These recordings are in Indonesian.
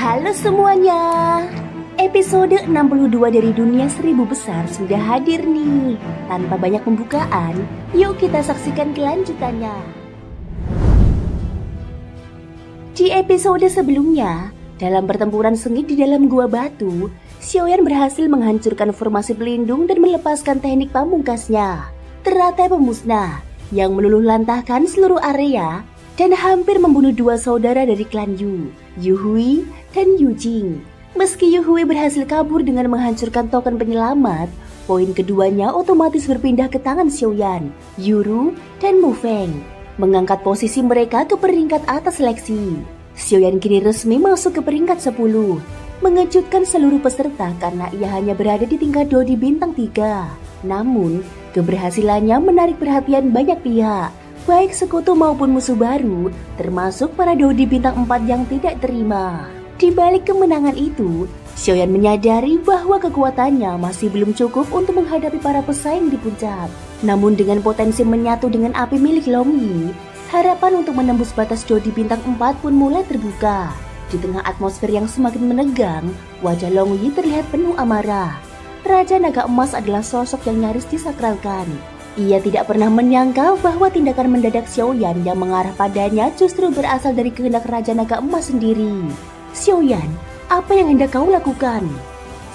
Halo semuanya, episode 62 dari Dunia Seribu Besar sudah hadir nih. Tanpa banyak pembukaan, yuk kita saksikan kelanjutannya. Di episode sebelumnya, dalam pertempuran sengit di dalam gua batu, Xiaoyan berhasil menghancurkan formasi pelindung dan melepaskan teknik pamungkasnya, teratai pemusnah, yang meluluh lantahkan seluruh area dan hampir membunuh dua saudara dari klan Yu, Yu Hui dan Yu Jing. Meski Yu Hui berhasil kabur dengan menghancurkan token penyelamat, poin keduanya otomatis berpindah ke tangan Xiaoyan, Yuru, dan Mu Feng, mengangkat posisi mereka ke peringkat atas seleksi. Xiaoyan kini resmi masuk ke peringkat 10, mengejutkan seluruh peserta karena ia hanya berada di tingkat Dodi bintang 3. Namun, keberhasilannya menarik perhatian banyak pihak, baik sekutu maupun musuh baru, termasuk para Dodi bintang 4 yang tidak terima. Di balik kemenangan itu, Xiaoyan menyadari bahwa kekuatannya masih belum cukup untuk menghadapi para pesaing di puncak. Namun dengan potensi menyatu dengan api milik Long Yi, harapan untuk menembus batas Dodi bintang 4 pun mulai terbuka. Di tengah atmosfer yang semakin menegang, wajah Long Yi terlihat penuh amarah. Raja Naga Emas adalah sosok yang nyaris disakralkan. Ia tidak pernah menyangka bahwa tindakan mendadak Xiaoyan yang mengarah padanya justru berasal dari kehendak Raja Naga Emas sendiri. Xiaoyan, apa yang hendak kau lakukan?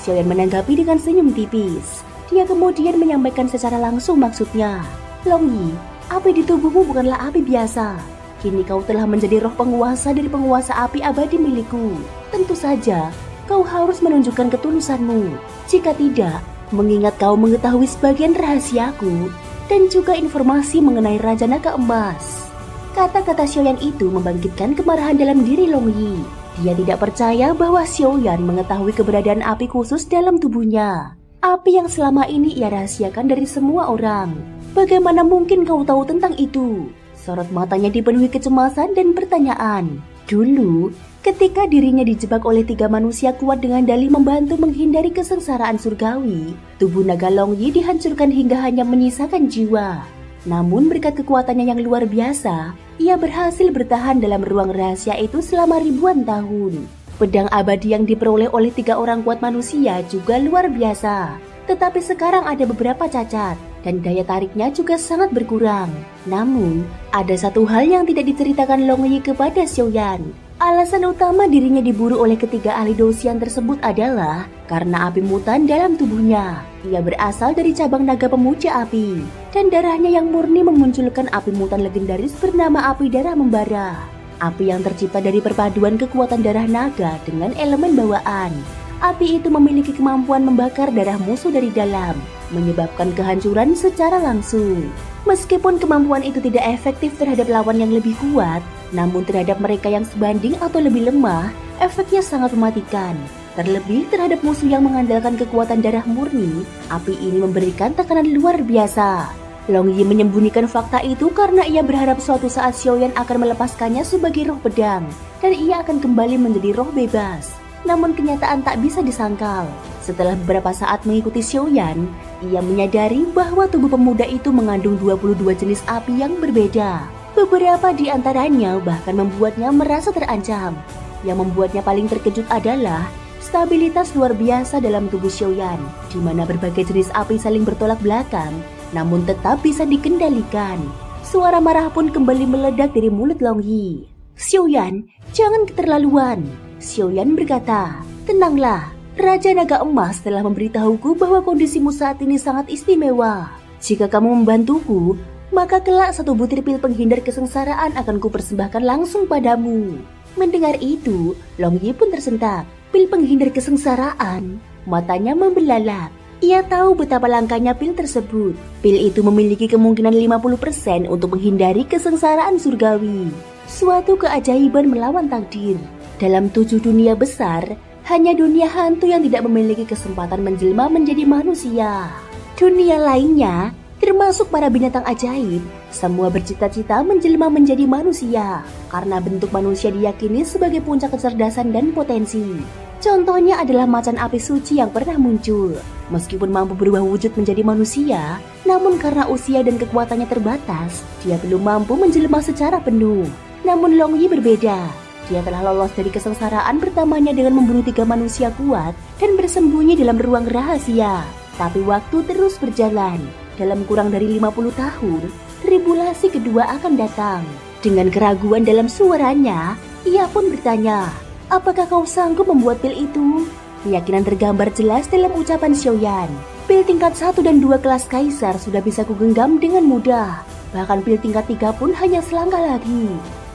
Xiaoyan menanggapi dengan senyum tipis. Dia kemudian menyampaikan secara langsung maksudnya. Long Yi, api di tubuhmu bukanlah api biasa. Kini kau telah menjadi roh penguasa dari penguasa api abadi milikku. Tentu saja, kau harus menunjukkan ketulusanmu. Jika tidak, mengingat kau mengetahui sebagian rahasiaku dan juga informasi mengenai Raja Naga Emas. Kata-kata Xiaoyan itu membangkitkan kemarahan dalam diri Long Yi. Dia tidak percaya bahwa Xiaoyan mengetahui keberadaan api khusus dalam tubuhnya. Api yang selama ini ia rahasiakan dari semua orang. Bagaimana mungkin kau tahu tentang itu? Sorot matanya dipenuhi kecemasan dan pertanyaan. Dulu, ketika dirinya dijebak oleh 3 manusia kuat dengan dalih membantu menghindari kesengsaraan surgawi, tubuh naga Long Yi dihancurkan hingga hanya menyisakan jiwa. Namun berkat kekuatannya yang luar biasa, ia berhasil bertahan dalam ruang rahasia itu selama ribuan tahun. Pedang abadi yang diperoleh oleh 3 orang kuat manusia juga luar biasa. Tetapi sekarang ada beberapa cacat dan daya tariknya juga sangat berkurang. Namun, ada satu hal yang tidak diceritakan Long Yi kepada Xiaoyan. Alasan utama dirinya diburu oleh ketiga ahli Dosian tersebut adalah karena api mutan dalam tubuhnya. Ia berasal dari cabang naga pemuja api, dan darahnya yang murni memunculkan api mutan legendaris bernama api darah membara. Api yang tercipta dari perpaduan kekuatan darah naga dengan elemen bawaan. Api itu memiliki kemampuan membakar darah musuh dari dalam, menyebabkan kehancuran secara langsung. Meskipun kemampuan itu tidak efektif terhadap lawan yang lebih kuat, namun terhadap mereka yang sebanding atau lebih lemah, efeknya sangat mematikan. Terlebih terhadap musuh yang mengandalkan kekuatan darah murni, api ini memberikan tekanan luar biasa. Long Yi menyembunyikan fakta itu karena ia berharap suatu saat Xiaoyan akan melepaskannya sebagai roh pedang, dan ia akan kembali menjadi roh bebas. Namun kenyataan tak bisa disangkal. Setelah beberapa saat mengikuti Xiaoyan, ia menyadari bahwa tubuh pemuda itu mengandung 22 jenis api yang berbeda. Beberapa di antaranya bahkan membuatnya merasa terancam. Yang membuatnya paling terkejut adalah stabilitas luar biasa dalam tubuh Xiaoyan, di mana berbagai jenis api saling bertolak belakang, namun tetap bisa dikendalikan. Suara marah pun kembali meledak dari mulut Long Yi. Xiaoyan, jangan keterlaluan. Xiaoyan berkata, tenanglah, Raja Naga Emas telah memberitahuku bahwa kondisimu saat ini sangat istimewa. Jika kamu membantuku, maka kelak satu butir pil penghindar kesengsaraan akan kupersembahkan langsung padamu. Mendengar itu, Long Yi pun tersentak. Pil penghindar kesengsaraan, matanya membelalak. Ia tahu betapa langkanya pil tersebut. Pil itu memiliki kemungkinan 50% untuk menghindari kesengsaraan surgawi. Suatu keajaiban melawan takdir. Dalam 7 dunia besar, hanya dunia hantu yang tidak memiliki kesempatan menjelma menjadi manusia. Dunia lainnya, termasuk para binatang ajaib, semua bercita-cita menjelma menjadi manusia, karena bentuk manusia diyakini sebagai puncak kecerdasan dan potensi. Contohnya adalah macan api suci yang pernah muncul. Meskipun mampu berubah wujud menjadi manusia, namun karena usia dan kekuatannya terbatas, dia belum mampu menjelma secara penuh. Namun Long Yi berbeda. dia telah lolos dari kesengsaraan pertamanya dengan memburu 3 manusia kuat dan bersembunyi dalam ruang rahasia. Tapi waktu terus berjalan. Dalam kurang dari 50 tahun, tribulasi kedua akan datang. Dengan keraguan dalam suaranya, ia pun bertanya, "Apakah kau sanggup membuat pil itu?" Keyakinan tergambar jelas dalam ucapan Xiaoyan. Pil tingkat 1 dan 2 kelas kaisar sudah bisa kugenggam dengan mudah. Bahkan pil tingkat 3 pun hanya selangkah lagi.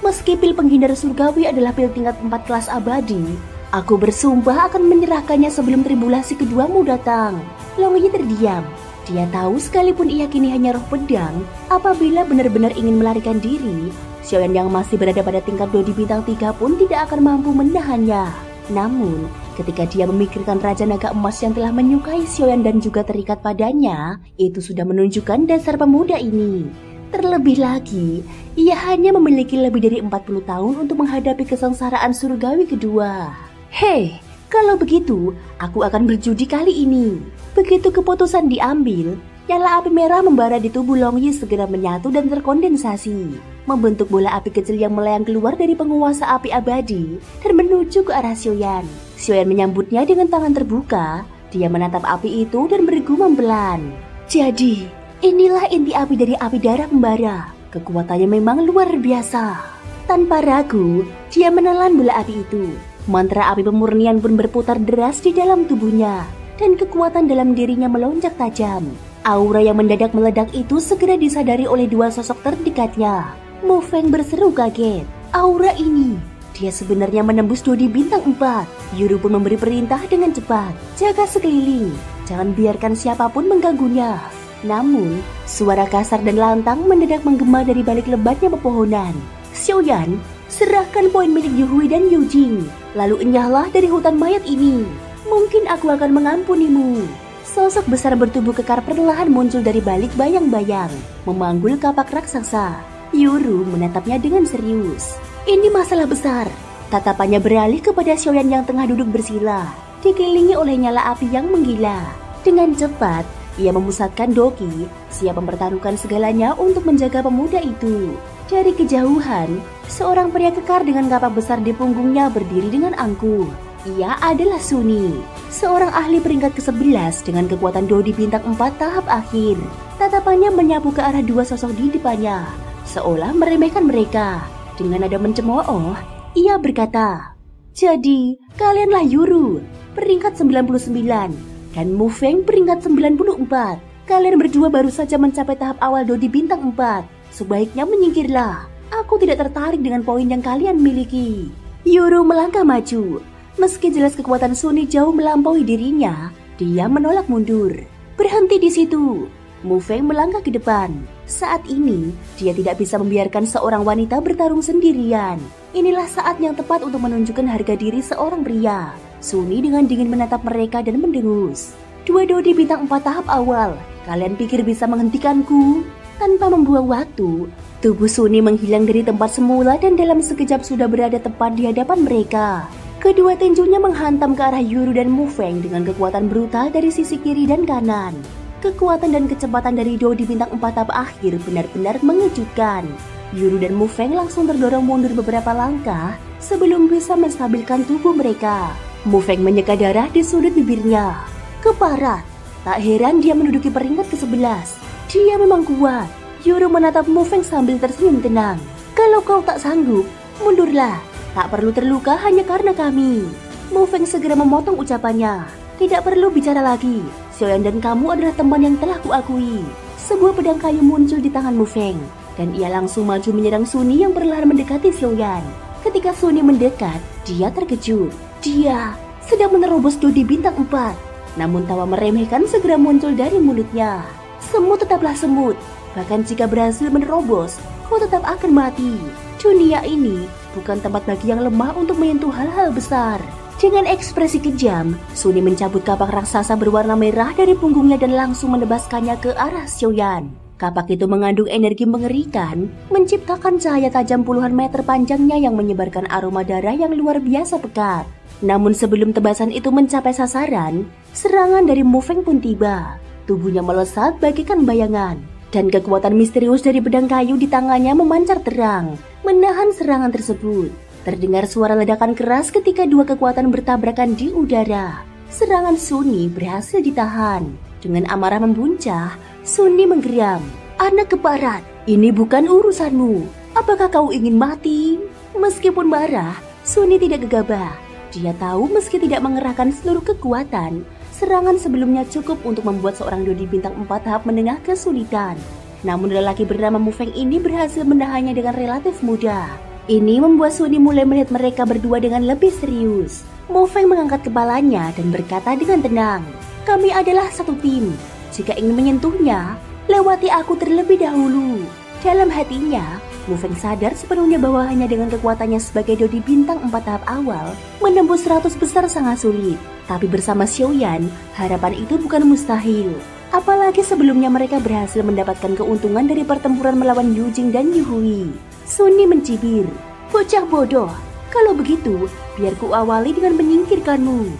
Meski pil penghindar surgawi adalah pil tingkat 4 kelas abadi, aku bersumpah akan menyerahkannya sebelum tribulasi keduamu datang. Long Yi terdiam. Dia tahu sekalipun ia kini hanya roh pedang, apabila benar-benar ingin melarikan diri, Xiaoyan yang masih berada pada tingkat Dodi bintang 3 pun tidak akan mampu menahannya. Namun, ketika dia memikirkan Raja Naga Emas yang telah menyukai Xiaoyan dan juga terikat padanya, itu sudah menunjukkan dasar pemuda ini. Terlebih lagi, ia hanya memiliki lebih dari 40 tahun untuk menghadapi kesengsaraan surgawi kedua. Hei, kalau begitu, aku akan berjudi kali ini. Begitu keputusan diambil, nyala api merah membara di tubuh Long Yi segera menyatu dan terkondensasi, membentuk bola api kecil yang melayang keluar dari penguasa api abadi dan menuju ke arah Xiaoyan. Xiaoyan menyambutnya dengan tangan terbuka. Dia menatap api itu dan bergumam pelan. Jadi, inilah inti api dari api darah membara. Kekuatannya memang luar biasa. Tanpa ragu, dia menelan bola api itu. Mantra api pemurnian pun berputar deras di dalam tubuhnya, dan kekuatan dalam dirinya melonjak tajam. Aura yang mendadak meledak itu segera disadari oleh 2 sosok terdekatnya. Mu Feng berseru kaget. Aura ini, dia sebenarnya menembus Dodi bintang 4. Yuru pun memberi perintah dengan cepat. Jaga sekeliling, jangan biarkan siapapun mengganggunya. Namun, suara kasar dan lantang mendadak menggema dari balik lebatnya pepohonan. Xiaoyan, serahkan poin milik Yu Hui dan Yu Jing, lalu enyahlah dari hutan mayat ini. Mungkin aku akan mengampunimu. Sosok besar bertubuh kekar perlahan muncul dari balik bayang-bayang, memanggul kapak raksasa. Yuru menatapnya dengan serius. Ini masalah besar. Tatapannya beralih kepada Xiaoyan yang tengah duduk bersila, dikelilingi oleh nyala api yang menggila. Dengan cepat, ia memusatkan Doki, siap mempertaruhkan segalanya untuk menjaga pemuda itu. Dari kejauhan, seorang pria kekar dengan kapak besar di punggungnya berdiri dengan angkuh. Ia adalah Suni, seorang ahli peringkat ke-11 dengan kekuatan Dodi bintang 4 tahap akhir. Tatapannya menyapu ke arah 2 sosok di depannya, seolah meremehkan mereka. Dengan nada mencemooh, ia berkata, "Jadi, kalianlah Yuru, peringkat 99. Dan Mu Feng peringkat 94. Kalian berdua baru saja mencapai tahap awal Dodi bintang 4. Sebaiknya menyingkirlah. Aku tidak tertarik dengan poin yang kalian miliki." Yuru melangkah maju. Meski jelas kekuatan Suni jauh melampaui dirinya, dia menolak mundur. "Berhenti di situ." Mu Feng melangkah ke depan. Saat ini, dia tidak bisa membiarkan seorang wanita bertarung sendirian. Inilah saat yang tepat untuk menunjukkan harga diri seorang pria. Suni dengan dingin menatap mereka dan mendengus. "2 Dodi bintang 4 tahap awal, kalian pikir bisa menghentikanku?" Tanpa membuang waktu, tubuh Suni menghilang dari tempat semula dan dalam sekejap sudah berada tepat di hadapan mereka. Kedua tinjunya menghantam ke arah Yuru dan Mu Feng dengan kekuatan brutal dari sisi kiri dan kanan. Kekuatan dan kecepatan dari Dodi bintang 4 tahap akhir benar-benar mengejutkan. Yuru dan Mu Feng langsung terdorong mundur beberapa langkah sebelum bisa menstabilkan tubuh mereka. Mu Feng menyeka darah di sudut bibirnya. Keparat, tak heran dia menduduki peringkat ke-11. Dia memang kuat. Yuru menatap Mu Feng sambil tersenyum tenang. "Kalau kau tak sanggup, mundurlah. Tak perlu terluka hanya karena kami." Mu Feng segera memotong ucapannya. "Tidak perlu bicara lagi. Xiaoyan dan kamu adalah teman yang telah kuakui." Sebuah pedang kayu muncul di tangan Mu Feng, dan ia langsung maju menyerang Suni yang perlahan mendekati Xiaoyan. Ketika Suni mendekat, dia terkejut. Dia sedang menerobos Dodi bintang 4. Namun tawa meremehkan segera muncul dari mulutnya. "Semut tetaplah semut. Bahkan jika berhasil menerobos, kau tetap akan mati. Dunia ini bukan tempat bagi yang lemah untuk menyentuh hal-hal besar." Dengan ekspresi kejam, Suni mencabut kapak raksasa berwarna merah dari punggungnya dan langsung menebaskannya ke arah Xiaoyan. Kapak itu mengandung energi mengerikan, menciptakan cahaya tajam puluhan meter panjangnya yang menyebarkan aroma darah yang luar biasa pekat. Namun sebelum tebasan itu mencapai sasaran, serangan dari Mu Feng pun tiba. Tubuhnya melesat bagaikan bayangan, dan kekuatan misterius dari pedang kayu di tangannya memancar terang, menahan serangan tersebut. Terdengar suara ledakan keras ketika dua kekuatan bertabrakan di udara. Serangan Sunni berhasil ditahan. Dengan amarah membuncah, Sunni menggeram. "Anak keparat, ini bukan urusanmu. Apakah kau ingin mati?" Meskipun marah, Sunni tidak gegabah. Dia tahu meski tidak mengerahkan seluruh kekuatan, serangan sebelumnya cukup untuk membuat seorang Dodi bintang 4 tahap menengah kesulitan. Namun lelaki bernama Mufeng ini berhasil menahannya dengan relatif mudah. Ini membuat Sunni mulai melihat mereka berdua dengan lebih serius. Mufeng mengangkat kepalanya dan berkata dengan tenang, "Kami adalah satu tim. Jika ingin menyentuhnya, lewati aku terlebih dahulu." Dalam hatinya, Mufeng sadar sepenuhnya bahwa hanya dengan kekuatannya sebagai Dodi bintang 4 tahap awal, menembus 100 besar sangat sulit. Tapi bersama Xiaoyan, harapan itu bukan mustahil. Apalagi sebelumnya mereka berhasil mendapatkan keuntungan dari pertempuran melawan Yu Jing dan Yu Hui. Sunni mencibir, "Bocah bodoh, kalau begitu biar ku awali dengan menyingkirkanmu."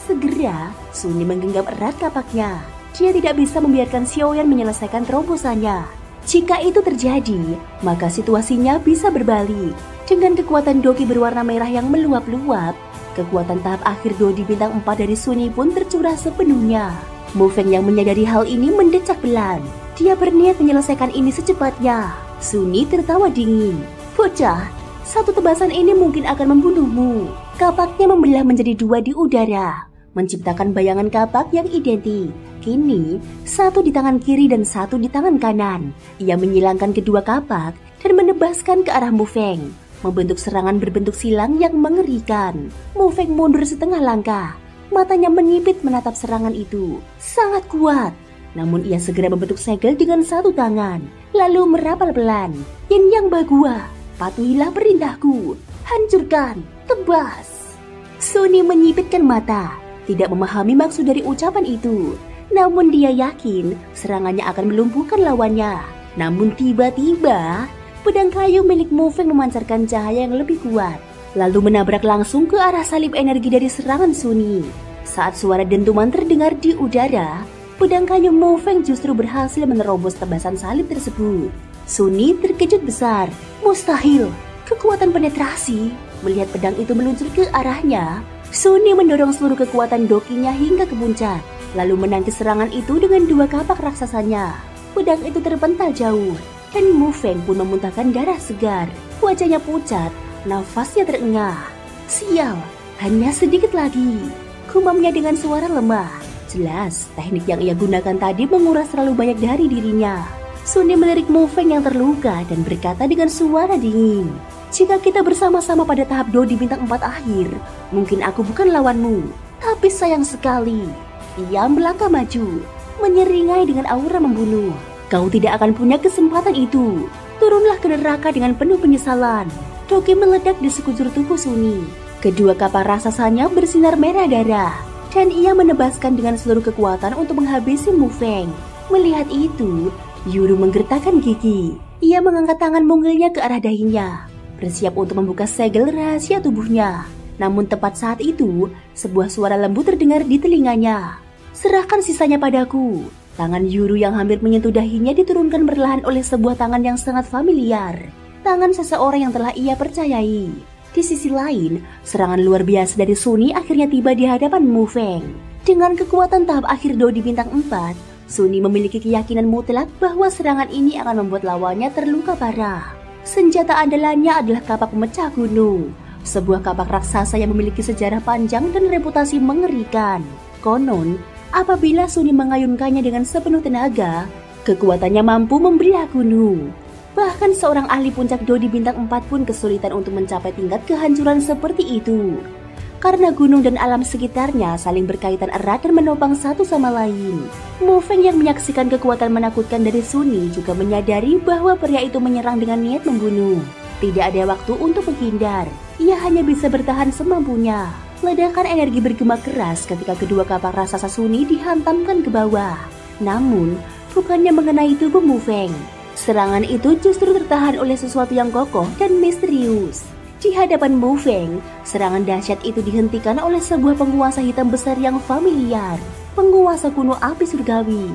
Segera, Sunni menggenggam erat kapaknya. Dia tidak bisa membiarkan Xiaoyan menyelesaikan terobosannya. Jika itu terjadi, maka situasinya bisa berbalik. Dengan kekuatan Doki berwarna merah yang meluap-luap, kekuatan tahap akhir Dodi bintang 4 dari Sunni pun tercurah sepenuhnya. Mufeng yang menyadari hal ini mendecak pelan. Dia berniat menyelesaikan ini secepatnya. Sunni tertawa dingin. "Bocah, satu tebasan ini mungkin akan membunuhmu." Kapaknya membelah menjadi dua di udara, menciptakan bayangan kapak yang identik. Kini, satu di tangan kiri dan satu di tangan kanan. Ia menyilangkan kedua kapak dan menebaskan ke arah Mufeng, membentuk serangan berbentuk silang yang mengerikan. Mufeng mundur setengah langkah, matanya menyipit menatap serangan itu. Sangat kuat, namun ia segera membentuk segel dengan satu tangan, lalu merapal pelan. "Yin Yang Bagua, patuhilah perintahku, hancurkan, tebas." Sunni menyipitkan mata, tidak memahami maksud dari ucapan itu. Namun dia yakin serangannya akan melumpuhkan lawannya. Namun tiba-tiba, pedang kayu milik Mufeng memancarkan cahaya yang lebih kuat, lalu menabrak langsung ke arah salib energi dari serangan Sunni. Saat suara dentuman terdengar di udara, pedang kayu Mufeng justru berhasil menerobos tebasan salib tersebut. Sunni terkejut besar. Mustahil, kekuatan penetrasi. Melihat pedang itu meluncur ke arahnya, Sunni mendorong seluruh kekuatan dokinya hingga ke puncak, lalu menangkis serangan itu dengan dua kapak raksasanya. Pedang itu terpental jauh, dan Mufeng pun memuntahkan darah segar. Wajahnya pucat, nafasnya terengah. "Sial, hanya sedikit lagi," gumamnya dengan suara lemah. Jelas, teknik yang ia gunakan tadi menguras terlalu banyak dari dirinya. Sunni melirik Mufeng yang terluka dan berkata dengan suara dingin, "Jika kita bersama-sama pada tahap Dodi bintang 4 akhir, mungkin aku bukan lawanmu. Tapi sayang sekali." Ia melangkah maju, menyeringai dengan aura membunuh. "Kau tidak akan punya kesempatan itu. Turunlah ke neraka dengan penuh penyesalan." Doki meledak di sekujur tubuh Sunni. Kedua kapak raksasanya bersinar merah darah, dan ia menebaskan dengan seluruh kekuatan untuk menghabisi Mufeng. Melihat itu, Yuru menggertakkan gigi. Ia mengangkat tangan mungilnya ke arah dahinya, bersiap untuk membuka segel rahasia tubuhnya. Namun tepat saat itu, sebuah suara lembut terdengar di telinganya. "Serahkan sisanya padaku." Tangan Yuru yang hampir menyentuh dahinya diturunkan perlahan oleh sebuah tangan yang sangat familiar. Tangan seseorang yang telah ia percayai. Di sisi lain, serangan luar biasa dari Sunni akhirnya tiba di hadapan Mufeng. Dengan kekuatan tahap akhir Dodi bintang 4, Sunni memiliki keyakinan mutlak bahwa serangan ini akan membuat lawannya terluka parah. Senjata andalannya adalah kapak pemecah gunung, sebuah kapak raksasa yang memiliki sejarah panjang dan reputasi mengerikan. Konon, apabila Sunni mengayunkannya dengan sepenuh tenaga, kekuatannya mampu membelah gunung. Bahkan seorang ahli puncak Dodi bintang 4 pun kesulitan untuk mencapai tingkat kehancuran seperti itu. Karena gunung dan alam sekitarnya saling berkaitan erat dan menopang satu sama lain. Mufeng yang menyaksikan kekuatan menakutkan dari Sunni juga menyadari bahwa pria itu menyerang dengan niat membunuh. Tidak ada waktu untuk menghindar. Ia hanya bisa bertahan semampunya. Ledakan energi bergema keras ketika kedua kapak raksasa Sunni dihantamkan ke bawah. Namun, bukannya mengenai tubuh Mufeng. Serangan itu justru tertahan oleh sesuatu yang kokoh dan misterius. Di hadapan Mufeng, serangan dahsyat itu dihentikan oleh sebuah penguasa hitam besar yang familiar, penguasa kuno api surgawi.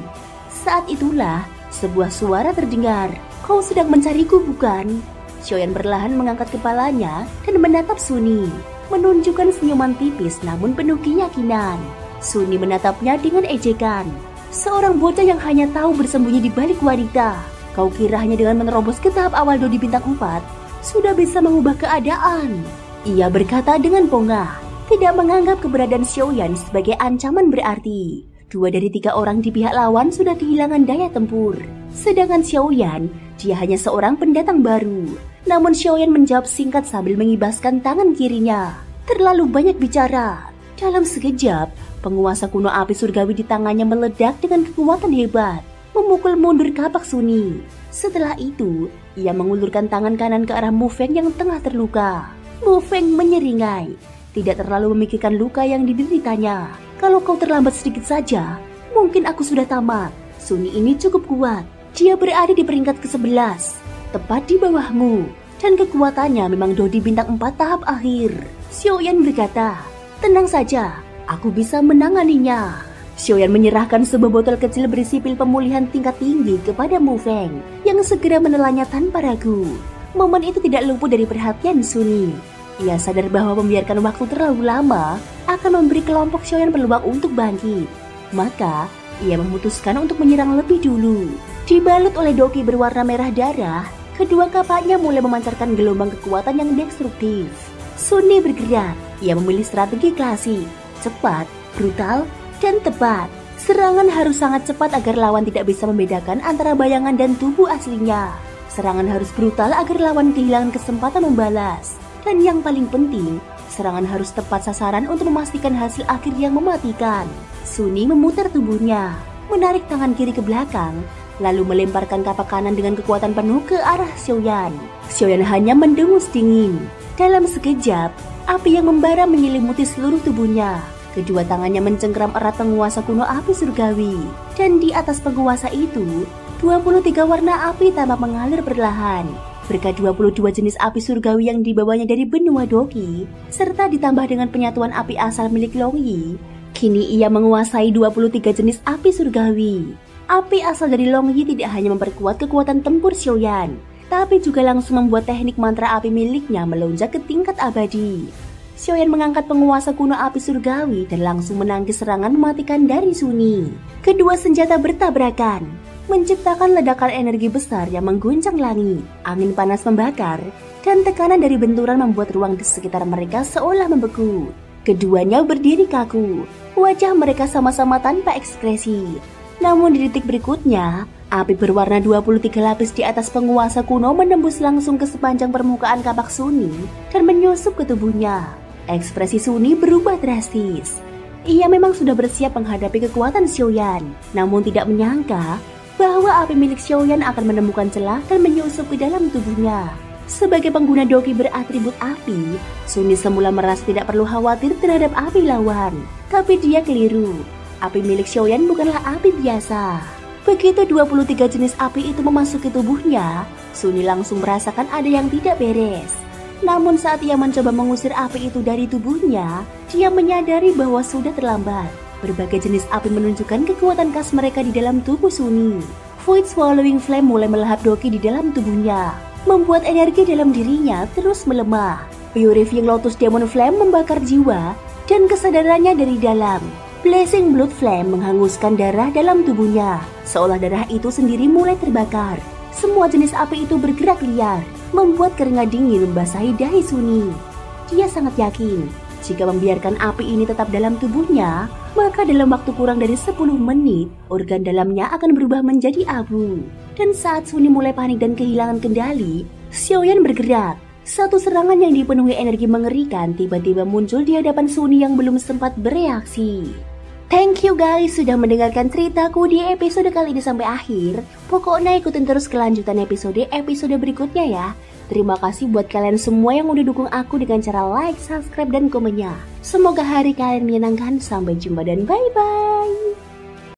Saat itulah, sebuah suara terdengar. "Kau sedang mencariku, bukan?" Xiaoyan perlahan mengangkat kepalanya dan menatap Sunyi, menunjukkan senyuman tipis namun penuh keyakinan. Sunyi menatapnya dengan ejekan. Seorang bocah yang hanya tahu bersembunyi di balik wanita. Kau kira hanya dengan menerobos ke tahap awal Dodi bintang 4 sudah bisa mengubah keadaan? Ia berkata dengan pongah, tidak menganggap keberadaan Xiaoyan sebagai ancaman berarti. 2 dari 3 orang di pihak lawan sudah kehilangan daya tempur. Sedangkan Xiaoyan, dia hanya seorang pendatang baru. Namun Xiaoyan menjawab singkat sambil mengibaskan tangan kirinya. Terlalu banyak bicara. Dalam sekejap, penguasa kuno api surgawi di tangannya meledak dengan kekuatan hebat, memukul mundur kapak Sunyi. Setelah itu, ia mengulurkan tangan kanan ke arah Mu Feng yang tengah terluka. Mu Feng menyeringai, tidak terlalu memikirkan luka yang dideritanya. Kalau kau terlambat sedikit saja, mungkin aku sudah tamat. Sunyi ini cukup kuat. Dia berada di peringkat ke-11, tepat di bawahmu, dan kekuatannya memang Dodi bintang 4 tahap akhir. Xiaoyan berkata, tenang saja, aku bisa menanganinya. Xiaoyan menyerahkan sebuah botol kecil berisi pil pemulihan tingkat tinggi kepada Mu Feng, yang segera menelannya tanpa ragu. Momen itu tidak luput dari perhatian Sunyi. Ia sadar bahwa membiarkan waktu terlalu lama akan memberi kelompok Xiaoyan peluang untuk bangkit. Maka, ia memutuskan untuk menyerang lebih dulu. Dibalut oleh doki berwarna merah darah, kedua kapaknya mulai memancarkan gelombang kekuatan yang destruktif. Sunyi bergerak. Ia memilih strategi klasik, cepat, brutal, dan tepat. Serangan harus sangat cepat agar lawan tidak bisa membedakan antara bayangan dan tubuh aslinya. Serangan harus brutal agar lawan kehilangan kesempatan membalas. Dan yang paling penting, serangan harus tepat sasaran untuk memastikan hasil akhir yang mematikan. Sunyi memutar tubuhnya, menarik tangan kiri ke belakang, lalu melemparkan kapak kanan dengan kekuatan penuh ke arah Xiaoyan. Xiaoyan hanya mendengus dingin. Dalam sekejap, api yang membara menyelimuti seluruh tubuhnya. Kedua tangannya mencengkeram erat penguasa kuno api surgawi. Dan di atas penguasa itu, 23 warna api tampak mengalir perlahan. Berkat 22 jenis api surgawi yang dibawanya dari benua Doki, serta ditambah dengan penyatuan api asal milik Long Yi, kini ia menguasai 23 jenis api surgawi. Api asal dari Long Yi tidak hanya memperkuat kekuatan tempur Xiaoyan, tapi juga langsung membuat teknik mantra api miliknya melonjak ke tingkat abadi. Xiaoyan mengangkat penguasa kuno api surgawi dan langsung menangkis serangan mematikan dari Sunyi. Kedua senjata bertabrakan, menciptakan ledakan energi besar yang mengguncang langit. Angin panas membakar, dan tekanan dari benturan membuat ruang di sekitar mereka seolah membeku. Keduanya berdiri kaku, wajah mereka sama-sama tanpa ekspresi. Namun di detik berikutnya, api berwarna 23 lapis di atas penguasa kuno menembus langsung ke sepanjang permukaan kapak Sunyi dan menyusup ke tubuhnya. Ekspresi Sunyi berubah drastis. Ia memang sudah bersiap menghadapi kekuatan Xiaoyan, namun tidak menyangka bahwa api milik Xiaoyan akan menemukan celah dan menyusup ke dalam tubuhnya. Sebagai pengguna doki beratribut api, Sunyi semula merasa tidak perlu khawatir terhadap api lawan. Tapi dia keliru. Api milik Xiaoyan bukanlah api biasa. Begitu 23 jenis api itu memasuki tubuhnya, Sunyi langsung merasakan ada yang tidak beres. Namun saat ia mencoba mengusir api itu dari tubuhnya, dia menyadari bahwa sudah terlambat. Berbagai jenis api menunjukkan kekuatan khas mereka di dalam tubuh Sunyi. Void Swallowing Flame mulai melahap doki di dalam tubuhnya, membuat energi dalam dirinya terus melemah. Purifying Lotus Demon Flame membakar jiwa dan kesadarannya dari dalam. Blazing Blood Flame menghanguskan darah dalam tubuhnya, seolah darah itu sendiri mulai terbakar. Semua jenis api itu bergerak liar, membuat keringat dingin membasahi dahi Sunyi. Dia sangat yakin, jika membiarkan api ini tetap dalam tubuhnya, maka dalam waktu kurang dari 10 menit, organ dalamnya akan berubah menjadi abu. Dan saat Sunyi mulai panik dan kehilangan kendali, Xiaoyan bergerak. Satu serangan yang dipenuhi energi mengerikan tiba-tiba muncul di hadapan Sunyi yang belum sempat bereaksi. Thank you guys sudah mendengarkan ceritaku di episode kali ini sampai akhir. Pokoknya ikutin terus kelanjutan episode berikutnya ya. Terima kasih buat kalian semua yang udah dukung aku dengan cara like, subscribe, dan komennya. Semoga hari kalian menyenangkan. Sampai jumpa dan bye-bye.